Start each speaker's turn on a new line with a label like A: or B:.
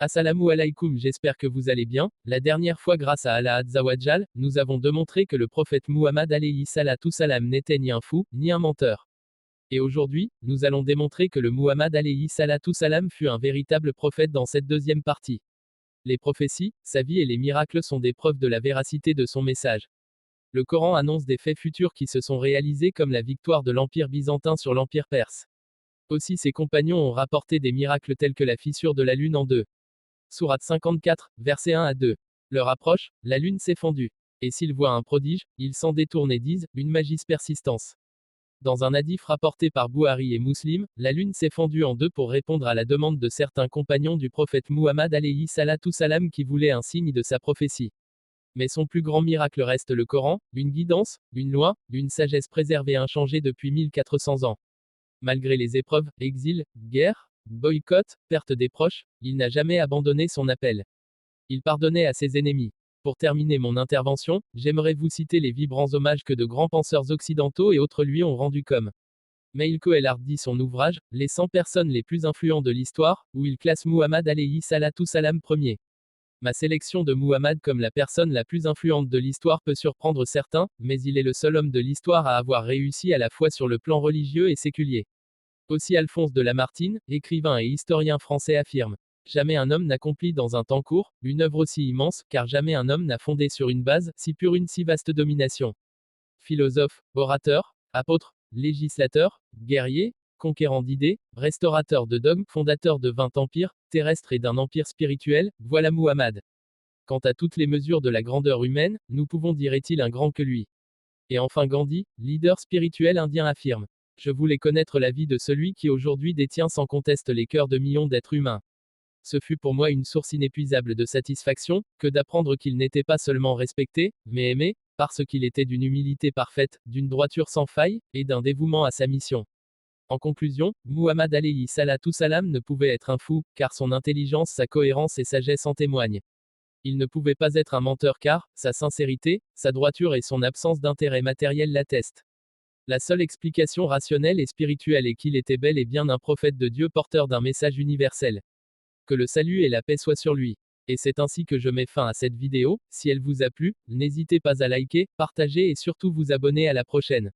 A: Assalamu alaikum, j'espère que vous allez bien. La dernière fois, grâce à Allah Azzawajal, nous avons démontré que le prophète Muhammad alayhi salatu salam n'était ni un fou, ni un menteur. Et aujourd'hui, nous allons démontrer que le Muhammad alayhi salatu salam fut un véritable prophète dans cette deuxième partie. Les prophéties, sa vie et les miracles sont des preuves de la véracité de son message. Le Coran annonce des faits futurs qui se sont réalisés comme la victoire de l'Empire byzantin sur l'Empire perse. Aussi ses compagnons ont rapporté des miracles tels que la fissure de la lune en deux. Sourate 54, versets 1 à 2. Leur approche, la lune s'est fendue. Et s'ils voient un prodige, ils s'en détournent et disent, une magis persistance. Dans un hadith rapporté par Bouhari et Muslim, la lune s'est fendue en deux pour répondre à la demande de certains compagnons du prophète Muhammad alayhi salatu salam qui voulaient un signe de sa prophétie. Mais son plus grand miracle reste le Coran, une guidance, une loi, une sagesse préservée inchangée depuis 1400 ans. Malgré les épreuves, exil, guerre, boycott, perte des proches, il n'a jamais abandonné son appel. Il pardonnait à ses ennemis. Pour terminer mon intervention, j'aimerais vous citer les vibrants hommages que de grands penseurs occidentaux et autres lui ont rendus comme Meilko El Hardi son ouvrage, Les 100 personnes les plus influentes de l'histoire, où il classe Muhammad alayhi salatu salam premier. Ma sélection de Muhammad comme la personne la plus influente de l'histoire peut surprendre certains, mais il est le seul homme de l'histoire à avoir réussi à la fois sur le plan religieux et séculier. Aussi Alphonse de Lamartine, écrivain et historien français affirme. Jamais un homme n'accomplit dans un temps court, une œuvre aussi immense, car jamais un homme n'a fondé sur une base, si pure une si vaste domination. Philosophe, orateur, apôtre, législateur, guerrier, conquérant d'idées, restaurateur de dogmes, fondateur de 20 empires, terrestres et d'un empire spirituel, voilà Muhammad. Quant à toutes les mesures de la grandeur humaine, nous pouvons dire est-il un grand que lui. Et enfin Gandhi, leader spirituel indien affirme. Je voulais connaître la vie de celui qui aujourd'hui détient sans conteste les cœurs de millions d'êtres humains. Ce fut pour moi une source inépuisable de satisfaction, que d'apprendre qu'il n'était pas seulement respecté, mais aimé, parce qu'il était d'une humilité parfaite, d'une droiture sans faille, et d'un dévouement à sa mission. En conclusion, Muhammad alayhi salatu salam ne pouvait être un fou, car son intelligence, sa cohérence et sagesse en témoignent. Il ne pouvait pas être un menteur car, sa sincérité, sa droiture et son absence d'intérêt matériel l'attestent. La seule explication rationnelle et spirituelle est qu'il était bel et bien un prophète de Dieu porteur d'un message universel. Que le salut et la paix soient sur lui. Et c'est ainsi que je mets fin à cette vidéo. Si elle vous a plu, n'hésitez pas à liker, partager et surtout vous abonner à la prochaine.